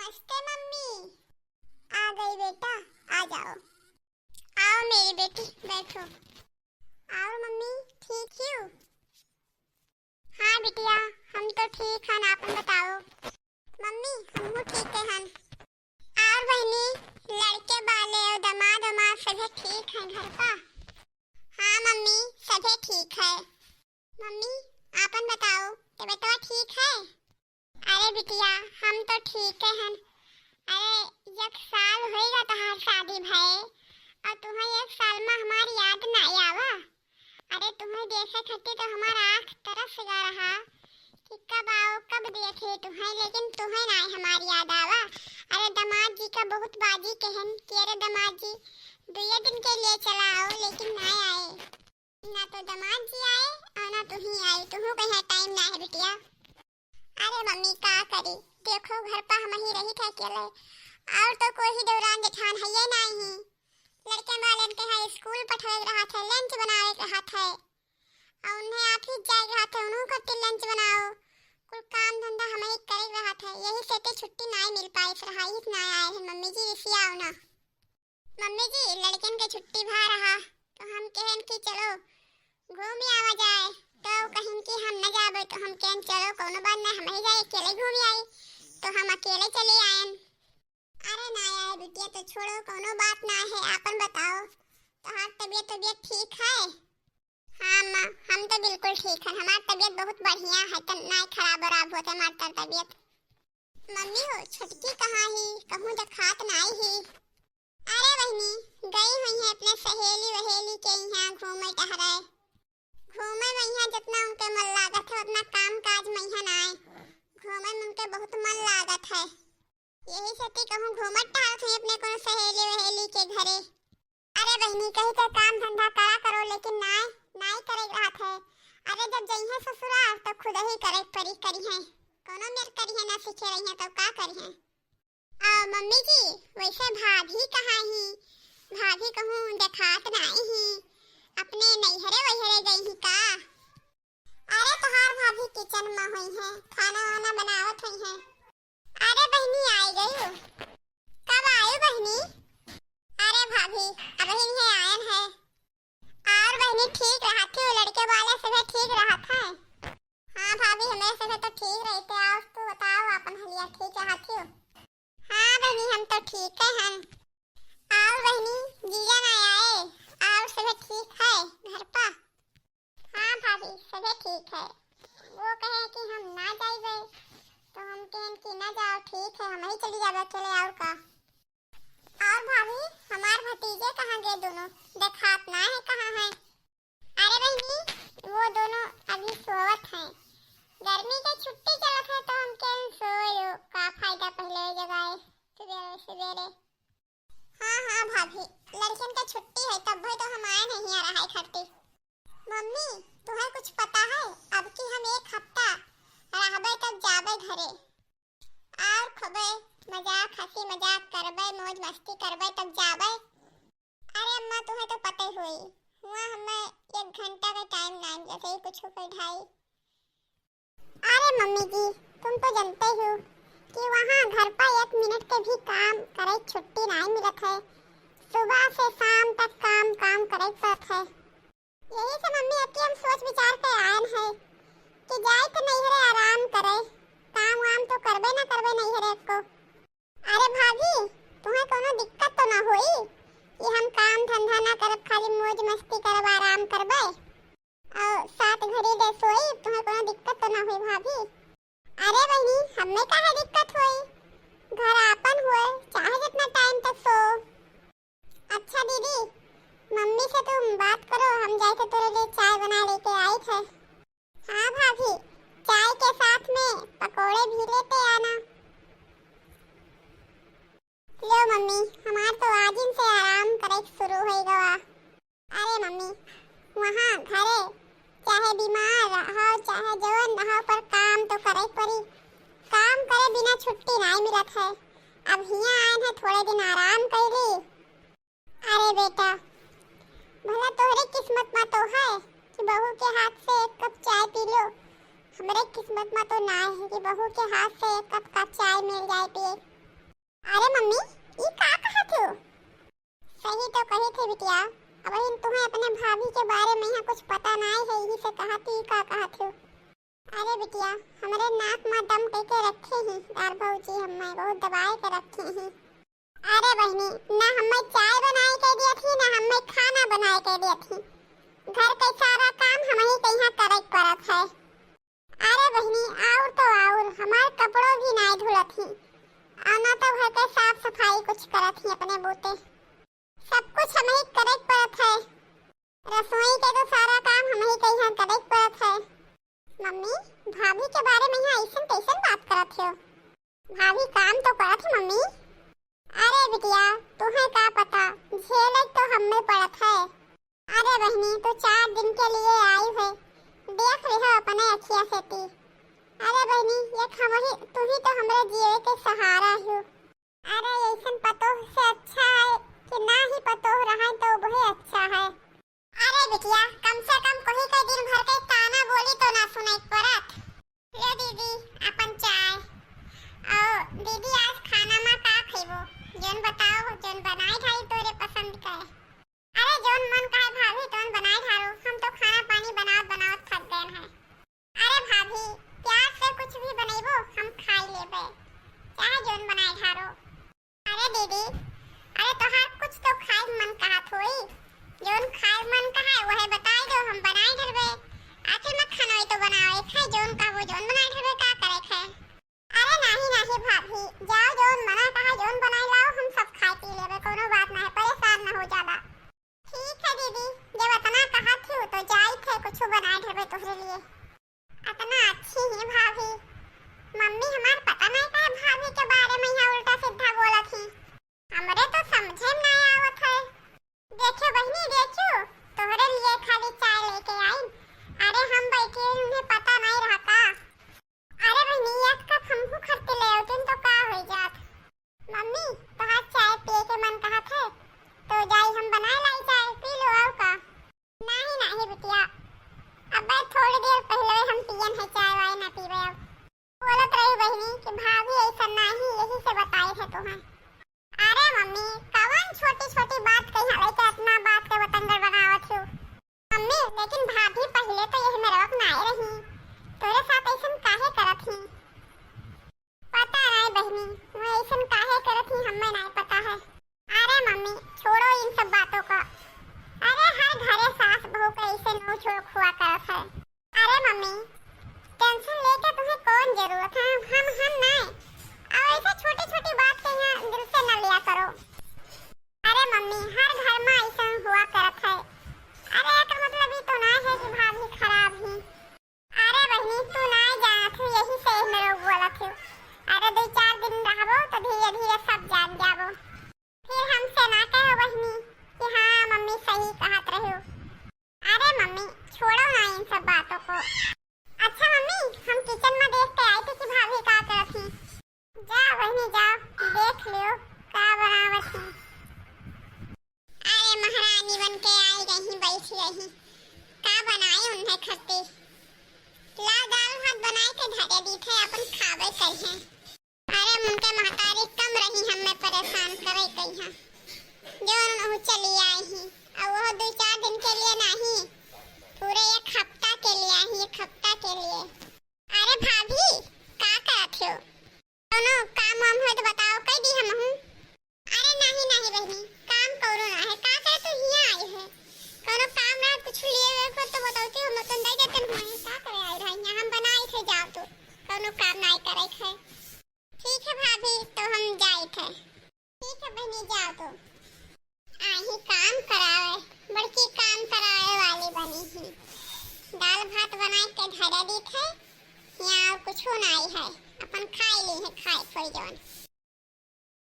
नमस्ते मम्मी। आ गई बेटा, आ जाओ। आओ मेरी बेटी, बैठो। आओ मम्मी, ठीक ही हो? हाँ बिटिया, हम तो ठीक हन, आपन बताओ। मम्मी हमहू ठीक है हन। और बहनी, लड़के बाले और दमाद वमाद सभी ठीक हैं घर का? हाँ मम्मी, सभी ठीक है। मम्मी आपन बताओ, तबीयत ठीक है? अरे बिटिया, हम तो ठीक हन। अरे एक साल होएगा तहार शादी भये और तुम्हें एक साल में हमारी याद नहीं आवा। अरे तुम्हें देखे खातिर तो हमारा आँख तरस गा रहा कि कब आओ कब देखे तुम्हें, लेकिन तुम्हें नहीं हमारी याद आवा। अरे दामाद जी का बहुत बाजी कहन कि अरे दामाद जी 2 दिन के लिए चला आओ, लेकिन नहीं आए। ना तो दामाद जी आए और ना तुम ही आई। तुम्हें कहीं टाइम ना है बिटिया। अरे मम्मी का करी, देखो घर पर हम ही रही थे अकेले, और तो कोई ही दौरान जेठान है ये नहीं। लड़के वाले के यहाँ स्कूल पठाए रहा था, लंच बनाए रहा था और उन्हें ऑफिस जाए रहा था, उन्हों को लंच बनाओ, कुल काम धंधा हमें ही कर रहा था। यही से तो छुट्टी नहीं मिल पाई, पढ़ाई ना आए हैं। मम्मी जी इसी आओ ना। मम्मी जी लड़कन के छुट्टी भा रहा तो हम कहन कि चलो घूम आवा जाए, तो कहीं कि हम न जाबे तो हम कहन चलो कोनो बात नहीं, हम ही जाए अकेले घूम आई, तो हम अकेले चले आएन। अरे ना यार बिटिया, तो छोड़ो, कोनो बात ना है। आपन बताओ, तोहार तबीयत ठीक है? हाँ माँ, हम तो बिल्कुल ठीक है। हमारी तबीयत बहुत बढ़िया है, तो ना खराब वराब होता हमारी तबीयत। मम्मी हो छुटकी कहाँ ही, कहूँ दिखात नहीं ही। अरे बहनी गई हुई है अपने सहेली वहेली के यहाँ घूमे टहराए। घूमे में यहाँ जितना उनके मन लागत है उतना काम काज में यहाँ ना आए। घूमे में उनके बहुत मन लागत है, यही से कहूँ घूमत टहलत हुई अपने को सहेली वहेली के घरे। अरे बहनी कहीं तो काम धंधा करा करो, लेकिन नहीं करे रहा है। अरे जब जइहे ससुराल तो खुद ही करे परी करी है, कोनो मेर करी है ना सीखे रही है तब का करी है। मम्मी जी वैसे भाभी कहाँ ही? भाभी कहूँ दिखात नहीं ही, अपने नैहरे वैहरे गई ही का? अरे तोहार भाभी किचन में हुई है, खाना वाना बनावत हुई है। अरे बहनी आई गई हो? कब आई बहनी? अरे भाभी अभी नहीं आयन है। और बहनी ठीक रहा थी, लड़के वाले से ठीक रहा था? हाँ भाभी हमें से तो ठीक रहते। आओ तू बताओ अपन हलिया ठीक रहा थी? हाँ बहनी हम तो ठीक है हम। और बहनी जीजा ना आए? और सभी ठीक है घर पर? हाँ भाभी सभी ठीक है। वो कहे कि हम ना जाइए तो हम कहें कि ना जाओ, ठीक है हम ही चली जावे अकेले। और का? और भाभी हमार भतीजे कहाँ गए दोनों, देखात ना है कहाँ है? अरे बहनी वो दोनों अभी सोवत हैं, गर्मी की छुट्टी चलत है तो हम कहें सोयो, का फायदा पहले जगाए सवेरे सवेरे। हाँ भाभी लड़किन की छुट्टी है तब भी तो हम आए नहीं आ रहा है खट्टी। मम्मी तुम्हें कुछ पता है, अब की हम 1 हफ्ता रहबे तब जाबे घरे, और खबे मजाक हंसी मजाक करबे मौज मस्ती करबे तब जाबे। अरे अम्मा तुम्हें तो पता ही हुई, हुआ हमें 1 घंटा का टाइम नहीं मिला, सही कुछ हो ढाई। अरे मम्मी जी तुम तो जानते हो कि वहाँ घर पर 1 मिनट के भी काम करे छुट्टी नहीं मिलत है, सुबह से शाम तक काम करे पड़त है। यही से मम्मी अभी हम सोच विचार कर आयन है कि जाए तो नैहरे आराम करे, काम वाम तो करबे ना करबे नैहरे को। अरे भाभी तुम्हें कोनो दिक्कत तो ना हुई कि हम काम धंधा ना करब, खाली मौज मस्ती करब आराम करबे और 7 घड़ी दे सोई, तुम्हें कोनो दिक्कत तो ना हुई भाभी? अरे बहनी हमें काहे दिक्कत हुई, घर आपन हुए चाहे जितना टाइम तक सो। अच्छा दीदी मम्मी से तुम बात करो, हम जाए तो तेरे लिए चाय बना लेके आई थे। हाँ भाभी चाय के साथ में पकोड़े भी लेते आना। लो मम्मी हमार तो आज ही से आराम करे शुरू हो गया। अरे मम्मी वहाँ घरे चाहे बीमार रहो चाहे जवन रहो पर काम तो करे पड़ी, काम करे बिना छुट्टी नहीं मिलत है। अब यहाँ आए हैं थोड़े दिन आराम कर ली। अरे बेटा भला तोहरे किस्मत में तो है कि बहू के हाथ से 1 कप चाय पी लो, हमरे किस्मत में तो ना है कि बहू के हाथ से 1 कप का चाय मिल जाए पिए। अरे मम्मी ये का कहा थे? सही तो कही थे बिटिया। अब इन तुम्हें अपने भाभी के बारे में यहाँ कुछ पता नहीं है, यही से कहा थी का कहा थे। अरे बिटिया हमारे नाक में दम करके रखे हैं दार भौजी, हमें बहुत दबाए के रखे हैं। अरे बहनी ना हमें चाय बनाए के दी थी ना हमें खाना बनाए के दी थी। घर का सारा काम हम ही कहीं करे पड़त है। अरे बहनी और तो और हमारे कपड़ों भी नहीं धुलत थी, आना तो घर के साफ सफाई कुछ करत थी अपने बूते। सब कुछ हम ही करे पड़त है। रसोई के तो सारा काम हम ही कहीं करे पड़त है। मम्मी भाभी के बारे में यहाँ ऐसा कैसे बात करत हो? भाभी काम तो करत है मम्मी। अरे बिटिया तुम्हें क्या पता, झेल तो हमें पड़त है। अरे बहनी तो 4 दिन के लिए आई है, देख रही हो अपने अखियां से ती। अरे बहनी ये खमही तू ही तो हमरे जीवे के सहारा हो। अरे ऐसन पतो से अच्छा है कि ना ही पतो रहा तो वही अच्छा है। अरे बिटिया कम से कम कोई का दिन भर के ताना बोली तो ना सुनाई पड़त। ले दीदी अपन चाय। आओ दीदी आज खाना में का खइबो? जोन बताओ, जोन बनाई खाई तोरे पसंद का है। अरे जोन मन का है भाभी तोन बनाई ठारो, हम तो खाना पानी बनावत बनावत थक गए हैं। अरे भाभी प्याज से कुछ भी बनाइबो हम खाई लेबे, चाहे जोन बनाई ठारो। अरे दीदी अरे तोहार कुछ तो खाए मन कहा थोई, जोन खाए मन कहा है वह बताई दो हम बनाई ढरबे। आखिर में खाना तो बनाओ खाए जोन का वो जोन बनाई ढरबे का करे है। अरे नहीं भाभी जाओ जोन मना कहा जोन बनाई लाओ, हम सब खाए पी लेबे, कोनो बात ना है, परेशान ना हो ज्यादा। ठीक है दीदी जब इतना कहा थी तो जाई थे कुछ बनाए ढरबे तोहरे लिए। इतना अच्छी है भाभी। मम्मी हमार पता नहीं का भाभी के बारे में यहाँ उल्टा सीधा बोला थी, हमरे तो समझे में नहीं आवत है। देखो बहनी देखो तोहरे लिए खाली चाय लेके आई। अरे हम बैठे उन्हें पता नहीं रहा का। अरे बहनी एक कप हमको खरीद ले उठन तो का हो जात। मम्मी तोहार चाय पिए के मन कहा थे तो जाई हम बना लाई चाय पी लो आओ का। नहीं बिटिया अब थोड़ी देर पहले हम पियन है चाय वाय ना पीवे। अब बोलत रही बहनी कि भाभी ऐसा नहीं यही से बताई थे तुम्हें। अरे मम्मी कवन छोटी छोटी बात कही हले तो इतना बात के बतंगर बनावत हो। मम्मी लेकिन भाभी पहले तो यही मेरे वक्त ना आई रही, तोरे साथ ऐसा काहे करत ही? पता नहीं बहनी मैं ऐसा काहे करत ही हमें नहीं पता है। अरे मम्मी छोड़ो इन सब बातों को। अरे हर घरे सास बहू का ऐसे नोच झोंक हुआ करत है। अरे मम्मी टेंशन लेके तुम्हें कौन जरूरत है, हम नहीं। अब ऐसे छोटी छोटी बात के यहाँ दिल से न लिया करो। अरे मम्मी हर घर में ऐसा हुआ करत है। अरे एक मतलब ही तो ना है कि भाभी खराब ही। अरे बहनी तू नहीं जानत हो यही से मेरे बोलत हो। अरे 2-4 दिन रहबो तो धीरे धीरे सब जान जाबो, फिर हमसे ना कहो बहनी कि हाँ मम्मी सही कहत रहो। अरे मम्मी छोड़ो ना इन सब बातों को। अच्छा मम्मी हम किचन में देख के आई थी कि भाभी का करत थी। जाओ बहनी जाओ देख लियो का बनावत थी। अरे महारानी बन के आई रही बैठी रही, का बनाई उन्हें खट्टी ला दाल भात बनाए के धरे दी थे अपन खावे कहीं। अरे उनके महतारी कम रही हमें परेशान करे कहीं, जो उन्होंने चली आई ही और वो 2-4 दिन के लिए नहीं पूरे 1 हफ्ता के लिए आई, 1 हफ्ता के लिए। अरे भाभी का करत हो? दोनों काम वाम हो तो बताओ कह दी हम हूँ। अरे नहीं बहनी काम करो ना है का करे तो यहाँ आई है, कोनो काम ना कुछ लिए को तो बताओ हम तो दे देते हैं का करे आई रही हम बनाई थे जाओ तो कोनो काम नहीं करे है। ठीक है भाभी तो हम जाए थे। ठीक है बहनी जाओ तो आही काम करावे, बड़की काम करावे वाली बनी ही। दाल भात बनाए के धरे दी थे, यहाँ कुछ नहीं है अपन खाई ली है खाए थोड़ी जवन।